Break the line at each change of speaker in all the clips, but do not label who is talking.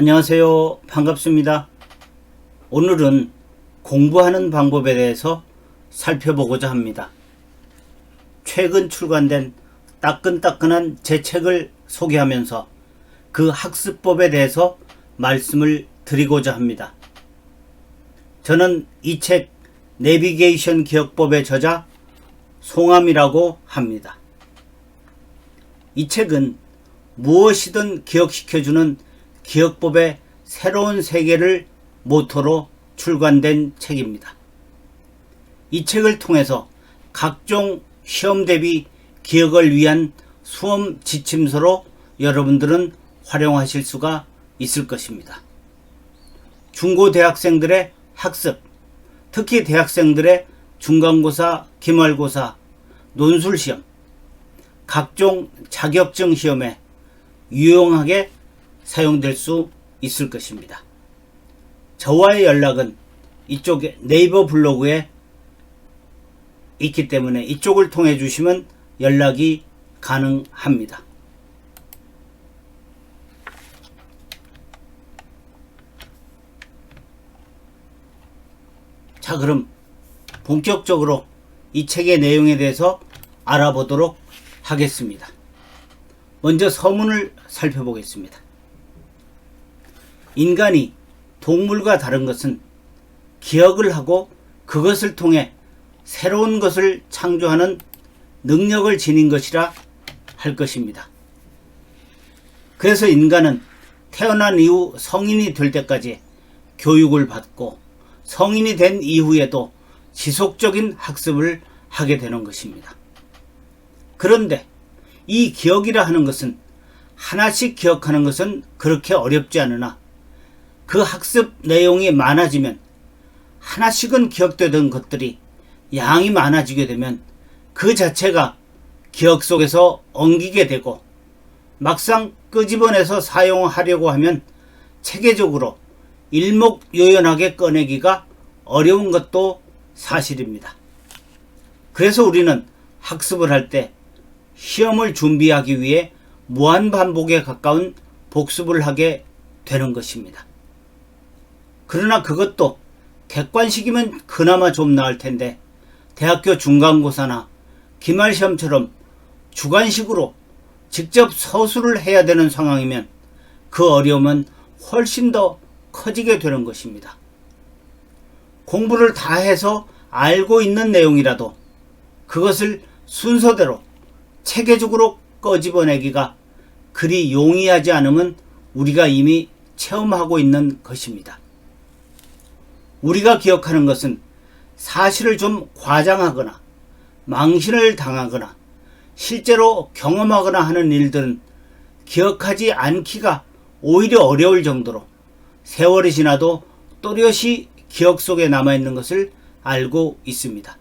안녕하세요. 반갑습니다. 오늘은 공부하는 방법에 대해서 살펴보고자 합니다. 최근 출간된 따끈따끈한 제 책을 소개하면서 그 학습법에 대해서 말씀을 드리고자 합니다. 저는 이 책 내비게이션 기억법의 저자 송암이라고 합니다. 이 책은 무엇이든 기억시켜주는 기억법의 새로운 세계를 모토로 출간된 책입니다. 이 책을 통해서 각종 시험 대비 기억을 위한 수험 지침서로 여러분들은 활용하실 수가 있을 것입니다. 중고대학생들의 학습, 특히 대학생들의 중간고사, 기말고사, 논술시험, 각종 자격증 시험에 유용하게 사용될 수 있을 것입니다. 저와의 연락은 이쪽 네이버 블로그에 있기 때문에 이쪽을 통해 주시면 연락이 가능합니다. 자, 그럼 본격적으로 이 책의 내용에 대해서 알아보도록 하겠습니다. 먼저 서문을 살펴보겠습니다. 인간이 동물과 다른 것은 기억을 하고 그것을 통해 새로운 것을 창조하는 능력을 지닌 것이라 할 것입니다. 그래서 인간은 태어난 이후 성인이 될 때까지 교육을 받고 성인이 된 이후에도 지속적인 학습을 하게 되는 것입니다. 그런데 이 기억이라 하는 것은 하나씩 기억하는 것은 그렇게 어렵지 않으나 그 학습 내용이 많아지면 하나씩은 기억되던 것들이 양이 많아지게 되면 그 자체가 기억 속에서 엉기게 되고 막상 끄집어내서 사용하려고 하면 체계적으로 일목요연하게 꺼내기가 어려운 것도 사실입니다. 그래서 우리는 학습을 할 때 시험을 준비하기 위해 무한반복에 가까운 복습을 하게 되는 것입니다. 그러나 그것도 객관식이면 그나마 좀 나을 텐데 대학교 중간고사나 기말시험처럼 주관식으로 직접 서술을 해야 되는 상황이면 그 어려움은 훨씬 더 커지게 되는 것입니다. 공부를 다 해서 알고 있는 내용이라도 그것을 순서대로 체계적으로 꺼집어내기가 그리 용이하지 않으면 우리가 이미 체험하고 있는 것입니다. 우리가 기억하는 것은 사실을 좀 과장하거나 망신을 당하거나 실제로 경험하거나 하는 일들은 기억하지 않기가 오히려 어려울 정도로 세월이 지나도 또렷이 기억 속에 남아있는 것을 알고 있습니다.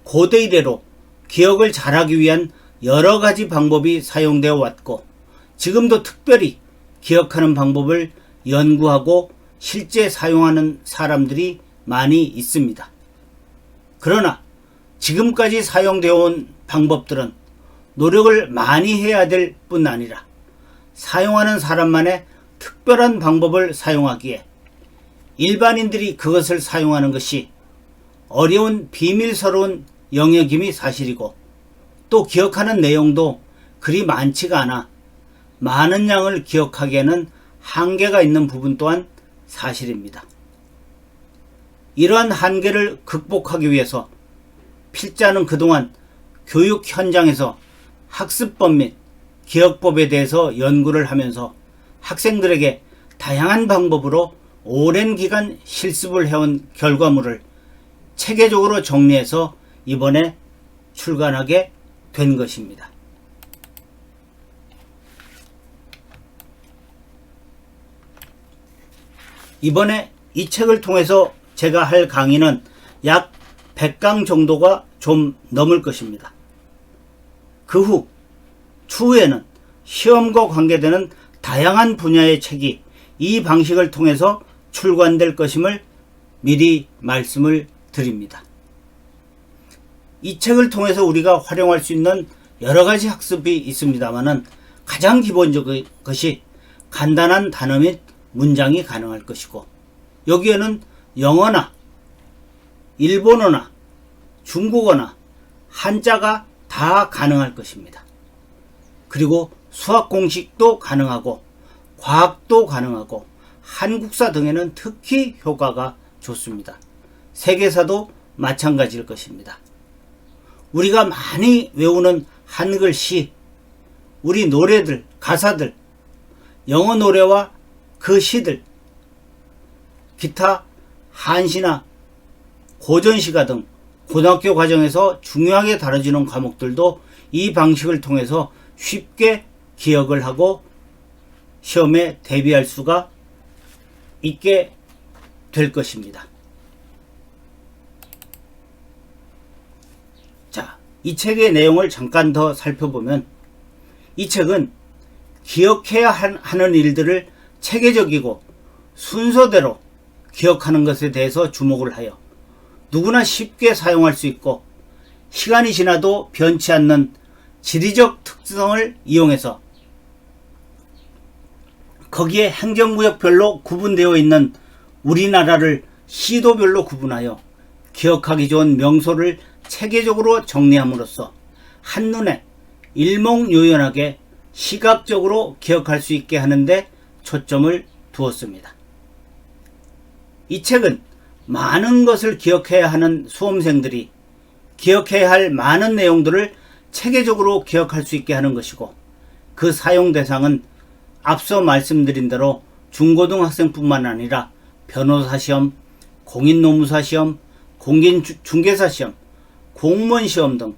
고대 이래로 기억을 잘하기 위한 여러 가지 방법이 사용되어 왔고 지금도 특별히 기억하는 방법을 연구하고 실제 사용하는 사람들이 많이 있습니다. 그러나 지금까지 사용되어 온 방법들은 노력을 많이 해야 될 뿐 아니라 사용하는 사람만의 특별한 방법을 사용하기에 일반인들이 그것을 사용하는 것이 어려운 비밀스러운 영역임이 사실이고 또 기억하는 내용도 그리 많지가 않아 많은 양을 기억하기에는 한계가 있는 부분 또한 사실입니다. 이러한 한계를 극복하기 위해서 필자는 그동안 교육 현장에서 학습법 및 기억법에 대해서 연구를 하면서 학생들에게 다양한 방법으로 오랜 기간 실습을 해온 결과물을 체계적으로 정리해서 이번에 출간하게 된 것입니다. 이번에 이 책을 통해서 제가 할 강의는 약 100강 정도가 좀 넘을 것입니다. 그 후 추후에는 시험과 관계되는 다양한 분야의 책이 이 방식을 통해서 출간될 것임을 미리 말씀을 드립니다. 이 책을 통해서 우리가 활용할 수 있는 여러 가지 학습이 있습니다만은 가장 기본적인 것이 간단한 단어 및 문장이 가능할 것이고, 여기에는 영어나 일본어나 중국어나 한자가 다 가능할 것입니다. 그리고 수학 공식도 가능하고 과학도 가능하고 한국사 등에는 특히 효과가 좋습니다. 세계사도 마찬가지일 것입니다. 우리가 많이 외우는 한글시, 우리 노래들, 가사들, 영어 노래와 그 시들, 기타 한시나 고전시가 등 고등학교 과정에서 중요하게 다뤄지는 과목들도 이 방식을 통해서 쉽게 기억을 하고 시험에 대비할 수가 있게 될 것입니다. 자, 이 책의 내용을 잠깐 더 살펴보면, 이 책은 기억해야 하는 일들을 체계적이고 순서대로 기억하는 것에 대해서 주목을 하여 누구나 쉽게 사용할 수 있고 시간이 지나도 변치 않는 지리적 특성을 이용해서 거기에 행정구역별로 구분되어 있는 우리나라를 시도별로 구분하여 기억하기 좋은 명소를 체계적으로 정리함으로써 한눈에 일목요연하게 시각적으로 기억할 수 있게 하는데 초점을 두었습니다. 이 책은 많은 것을 기억해야 하는 수험생들이 기억해야 할 많은 내용들을 체계적으로 기억할 수 있게 하는 것이고, 그 사용 대상은 앞서 말씀드린 대로 중고등학생뿐만 아니라 변호사 시험, 공인노무사 시험, 공인중개사 시험, 공무원 시험 등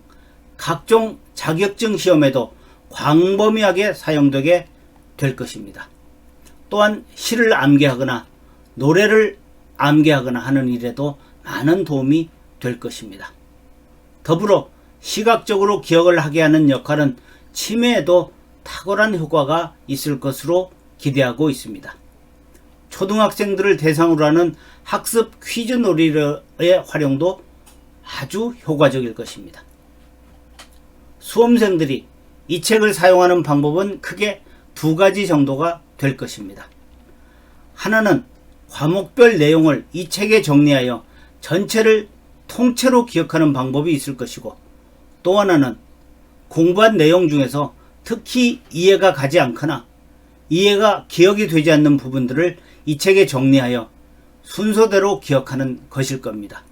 각종 자격증 시험에도 광범위하게 사용되게 될 것입니다. 또한 시를 암기하거나 노래를 암기하거나 하는 일에도 많은 도움이 될 것입니다. 더불어 시각적으로 기억을 하게 하는 역할은 치매에도 탁월한 효과가 있을 것으로 기대하고 있습니다. 초등학생들을 대상으로 하는 학습 퀴즈 놀이의 활용도 아주 효과적일 것입니다. 수험생들이 이 책을 사용하는 방법은 크게 두 가지 정도가 될 것입니다. 하나는 과목별 내용을 이 책에 정리하여 전체를 통째로 기억하는 방법이 있을 것이고, 또 하나는 공부한 내용 중에서 특히 이해가 가지 않거나 이해가 기억이 되지 않는 부분들을 이 책에 정리하여 순서대로 기억하는 것일 겁니다.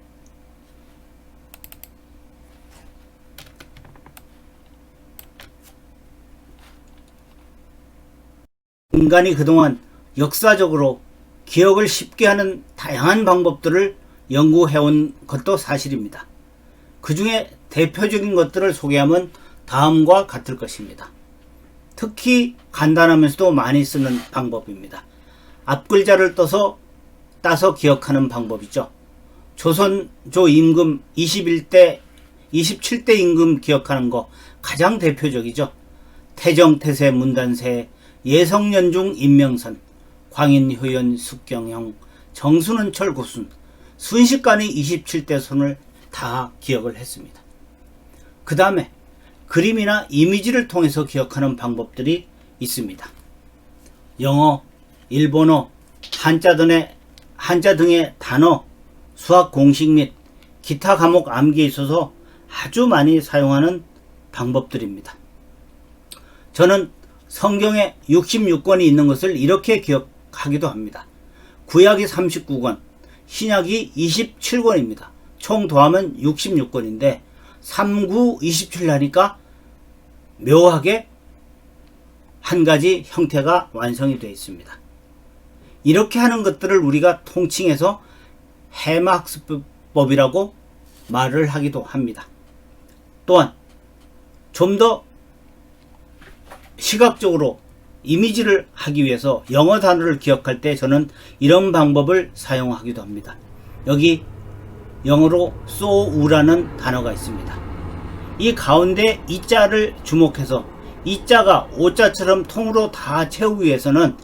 인간이 그동안 역사적으로 기억을 쉽게 하는 다양한 방법들을 연구해온 것도 사실입니다. 그 중에 대표적인 것들을 소개하면 다음과 같을 것입니다. 특히 간단하면서도 많이 쓰는 방법입니다. 앞글자를 따서 기억하는 방법이죠. 조선조 임금 27대 임금 기억하는 거 가장 대표적이죠. 태정, 태세, 문단세, 예성연중, 임명선, 광인효연, 숙경형, 정순은철, 고순, 순식간에 27대 손을 다 기억을 했습니다. 그 다음에 그림이나 이미지를 통해서 기억하는 방법들이 있습니다. 영어, 일본어, 한자 등의 단어, 수학 공식 및 기타 과목 암기에 있어서 아주 많이 사용하는 방법들입니다. 저는 성경에 66권이 있는 것을 이렇게 기억하기도 합니다. 구약이 39권, 신약이 27권입니다. 총 더하면 66권인데 39, 27 하니까 묘하게 한 가지 형태가 완성이 되어 있습니다. 이렇게 하는 것들을 우리가 통칭해서 해마학습법이라고 말을 하기도 합니다. 또한 좀 더 시각적으로 이미지를 하기 위해서 영어 단어를 기억할 때 저는 이런 방법을 사용하기도 합니다. 여기 영어로 so라는 단어가 있습니다. 이 가운데 이자를 주목해서 이자가 오자처럼 통으로 다 채우기 위해서는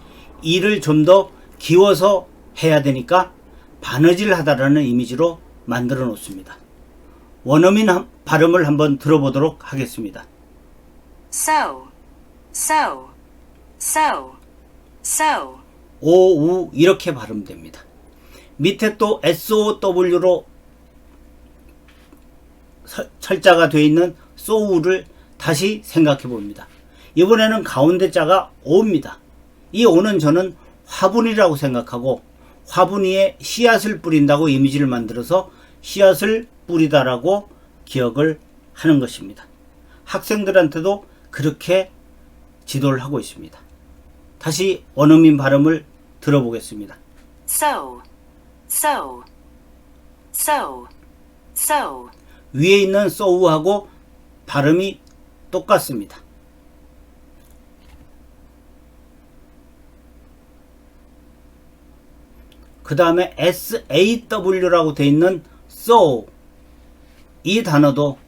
이를 좀 더 기워서 해야 되니까 바느질하다라는 이미지로 만들어 놓습니다. 원어민 발음을 한번 들어보도록 하겠습니다.
So. so,
오우 이렇게 발음됩니다. 밑에 또 SOW로 철자가 되어 있는 소우를 다시 생각해 봅니다. 이번에는 가운데 자가 오입니다. 이 오는 저는 화분이라고 생각하고 화분 위에 씨앗을 뿌린다고 이미지를 만들어서 씨앗을 뿌리다라고 기억을 하는 것입니다. 학생들한테도 그렇게 지도를 하고 있습니다. 다시 원어민 발음을 들어보겠습니다.
so, so, so, so,
위에 있는 소우하고 발음이 똑같습니다. 그 다음에 SAW라고 되어 있는 so 이 단어도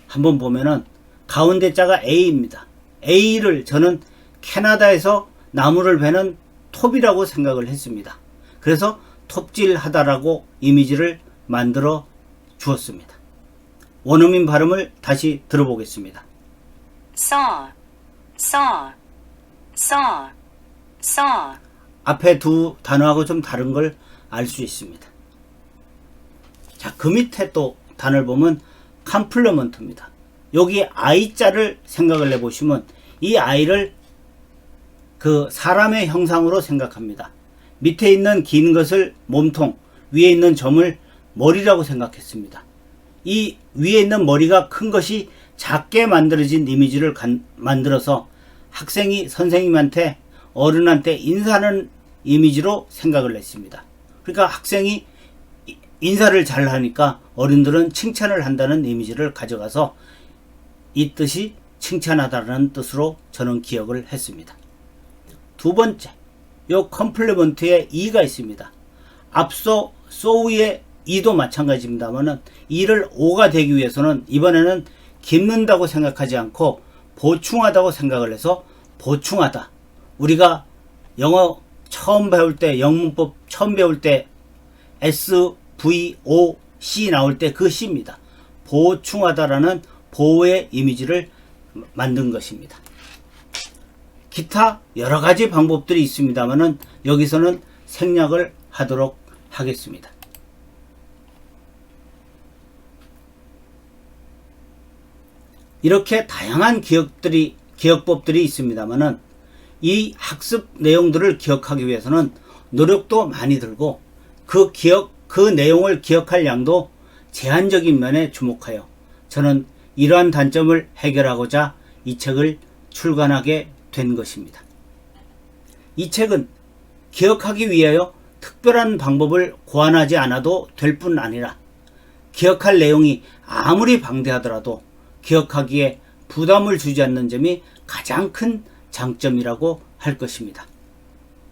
한번 보면은 가운데 자가 A입니다. A를 저는 캐나다에서 나무를 베는 톱이라고 생각을 했습니다. 그래서 톱질하다라고 이미지를 만들어 주었습니다. 원어민 발음을 다시 들어보겠습니다.
saw, saw, saw, saw,
앞에 두 단어하고 좀 다른 걸 알 수 있습니다. 자, 그 밑에 또 단어를 보면 컴플리먼트입니다. 여기 I자를 생각을 해보시면 이 I를 그 사람의 형상으로 생각합니다. 밑에 있는 긴 것을 몸통, 위에 있는 점을 머리라고 생각했습니다. 이 위에 있는 머리가 큰 것이 작게 만들어진 이미지를 만들어서 학생이 선생님한테 어른한테 인사하는 이미지로 생각을 했습니다. 그러니까 학생이 인사를 잘 하니까 어른들은 칭찬을 한다는 이미지를 가져가서 이 뜻이 칭찬하다는 뜻으로 저는 기억을 했습니다. 두 번째, 요 컴플리먼트에 이가 있습니다. 앞서 소우의 이도 마찬가지입니다만은 이를 오가 되기 위해서는 이번에는 깁는다고 생각하지 않고 보충하다고 생각을 해서 보충하다. 우리가 영어 처음 배울 때, 영문법 처음 배울 때 SVOC 나올 때 그 C입니다. 보충하다라는 보호의 이미지를 만든 것입니다. 기타 여러 가지 방법들이 있습니다만은 여기서는 생략을 하도록 하겠습니다. 이렇게 다양한 기억법들이 있습니다만은 이 학습 내용들을 기억하기 위해서는 노력도 많이 들고 그 내용을 기억할 양도 제한적인 면에 주목하여 저는 이러한 단점을 해결하고자 이 책을 출간하게 된 것입니다. 이 책은 기억하기 위하여 특별한 방법을 고안하지 않아도 될 뿐 아니라 기억할 내용이 아무리 방대하더라도 기억하기에 부담을 주지 않는 점이 가장 큰 장점이라고 할 것입니다.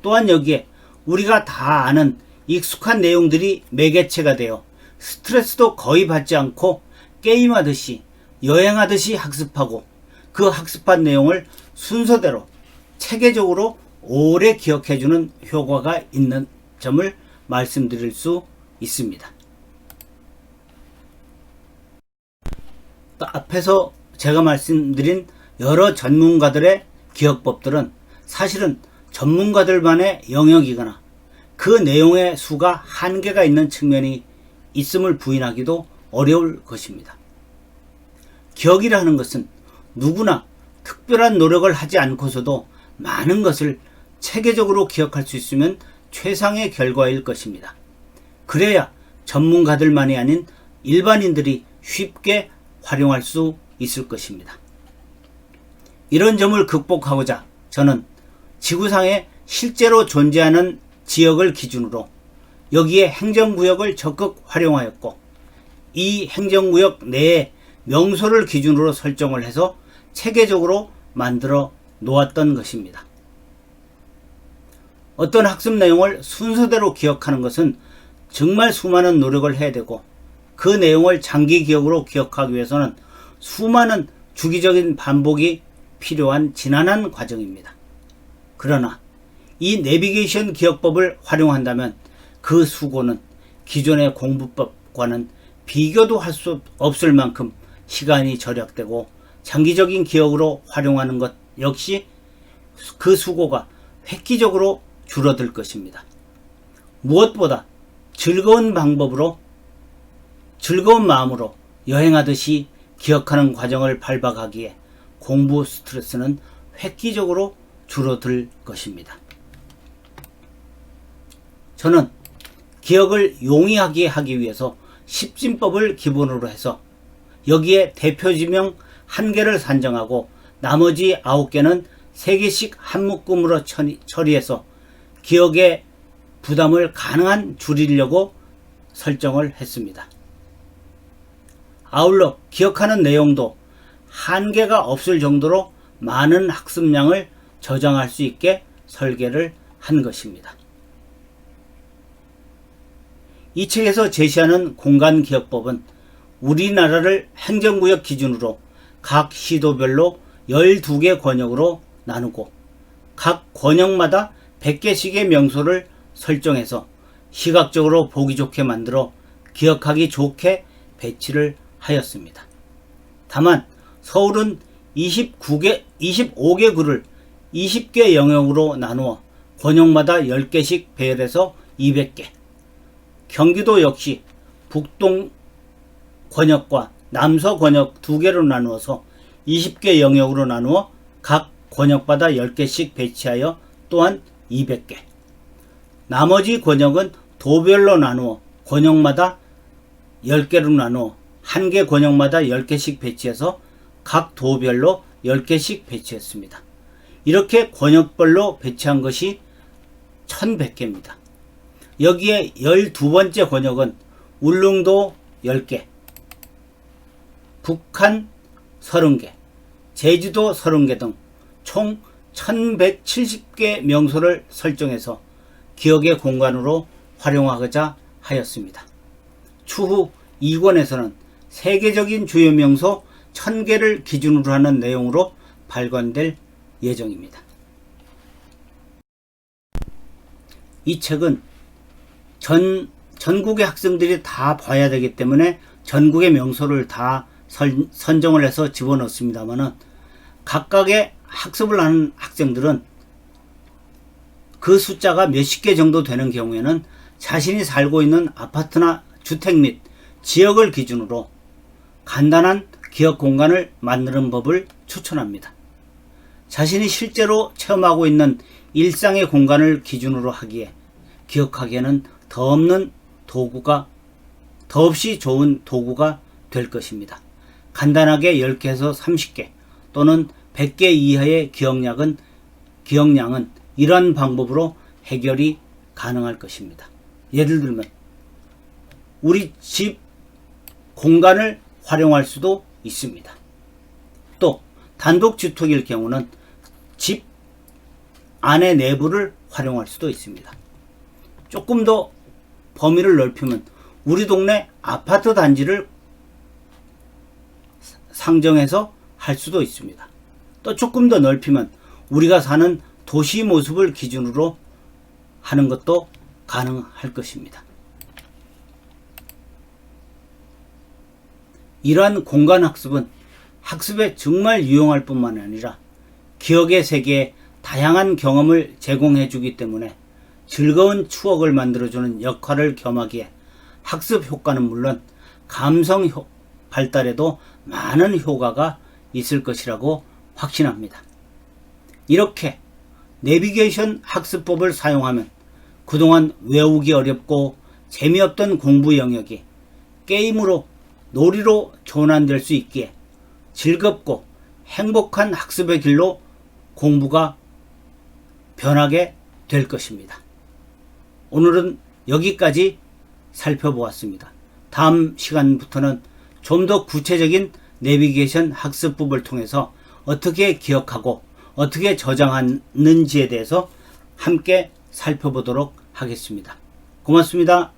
또한 여기에 우리가 다 아는 익숙한 내용들이 매개체가 되어 스트레스도 거의 받지 않고 게임하듯이 여행하듯이 학습하고 그 학습한 내용을 순서대로 체계적으로 오래 기억해주는 효과가 있는 점을 말씀드릴 수 있습니다. 또 앞에서 제가 말씀드린 여러 전문가들의 기억법들은 사실은 전문가들만의 영역이거나 그 내용의 수가 한계가 있는 측면이 있음을 부인하기도 어려울 것입니다. 기억이라 하는 것은 누구나 특별한 노력을 하지 않고서도 많은 것을 체계적으로 기억할 수 있으면 최상의 결과일 것입니다. 그래야 전문가들만이 아닌 일반인들이 쉽게 활용할 수 있을 것입니다. 이런 점을 극복하고자 저는 지구상에 실제로 존재하는 지역을 기준으로 여기에 행정구역을 적극 활용하였고 이 행정구역 내에 명소를 기준으로 설정을 해서 체계적으로 만들어 놓았던 것입니다. 어떤 학습 내용을 순서대로 기억하는 것은 정말 수많은 노력을 해야 되고 그 내용을 장기 기억으로 기억하기 위해서는 수많은 주기적인 반복이 필요한 지난한 과정입니다. 그러나 이 내비게이션 기억법을 활용한다면 그 수고는 기존의 공부법과는 비교도 할 수 없을 만큼 시간이 절약되고 장기적인 기억으로 활용하는 것 역시 그 수고가 획기적으로 줄어들 것입니다. 무엇보다 즐거운 방법으로, 즐거운 마음으로 여행하듯이 기억하는 과정을 밟아가기에 공부 스트레스는 획기적으로 줄어들 것입니다. 저는 기억을 용이하게 하기 위해서 10진법을 기본으로 해서 여기에 대표지명 1개를 산정하고 나머지 9개는 3개씩 한 묶음으로 처리해서 기억의 부담을 가능한 줄이려고 설정을 했습니다. 아울러 기억하는 내용도 한계가 없을 정도로 많은 학습량을 저장할 수 있게 설계를 한 것입니다. 이 책에서 제시하는 공간기억법은 우리나라를 행정구역 기준으로 각 시도별로 12개 권역으로 나누고 각 권역마다 100개씩의 명소를 설정해서 시각적으로 보기 좋게 만들어 기억하기 좋게 배치를 하였습니다. 다만 서울은 25개 구를 20개 영역으로 나누어 권역마다 10개씩 배열해서 200개, 경기도 역시 북동 권역과 남서 권역 2개로 나누어서 20개 영역으로 나누어 각 권역마다 10개씩 배치하여 또한 200개. 나머지 권역은 도별로 나누어 권역마다 10개로 나누어 한 개 권역마다 10개씩 배치해서 각 도별로 10개씩 배치했습니다. 이렇게 권역별로 배치한 것이 1100개입니다. 여기에 12번째 권역은 울릉도 10개, 북한 30개, 제주도 30개 등 총 1170개 명소를 설정해서 기억의 공간으로 활용하고자 하였습니다. 추후 2권에서는 세계적인 주요 명소 1000개를 기준으로 하는 내용으로 발간될 예정입니다. 이 책은 전국의 학생들이 다 봐야 되기 때문에 전국의 명소를 다 선정을 해서 집어넣습니다만은 각각의 학습을 하는 학생들은 그 숫자가 몇십 개 정도 되는 경우에는 자신이 살고 있는 아파트나 주택 및 지역을 기준으로 간단한 기억 공간을 만드는 법을 추천합니다. 자신이 실제로 체험하고 있는 일상의 공간을 기준으로 하기에 기억하기에는 더없이 좋은 도구가 될 것입니다. 간단하게 10개에서 30개 또는 100개 이하의 기억량은 이러한 방법으로 해결이 가능할 것입니다. 예를 들면 우리 집 공간을 활용할 수도 있습니다. 또 단독주택일 경우는 집 안의 내부를 활용할 수도 있습니다. 조금 더 범위를 넓히면 우리 동네 아파트 단지를 상정해서 할 수도 있습니다. 또 조금 더 넓히면 우리가 사는 도시 모습을 기준으로 하는 것도 가능할 것입니다. 이러한 공간학습은 학습에 정말 유용할 뿐만 아니라 기억의 세계에 다양한 경험을 제공해 주기 때문에 즐거운 추억을 만들어주는 역할을 겸하기에 학습 효과는 물론 감성 발달에도 많은 효과가 있을 것이라고 확신합니다. 이렇게 내비게이션 학습법을 사용하면 그동안 외우기 어렵고 재미없던 공부 영역이 게임으로 놀이로 전환될 수 있기에 즐겁고 행복한 학습의 길로 공부가 변하게 될 것입니다. 오늘은 여기까지 살펴보았습니다. 다음 시간부터는 좀 더 구체적인 내비게이션 학습법을 통해서 어떻게 기억하고 어떻게 저장하는지에 대해서 함께 살펴보도록 하겠습니다. 고맙습니다.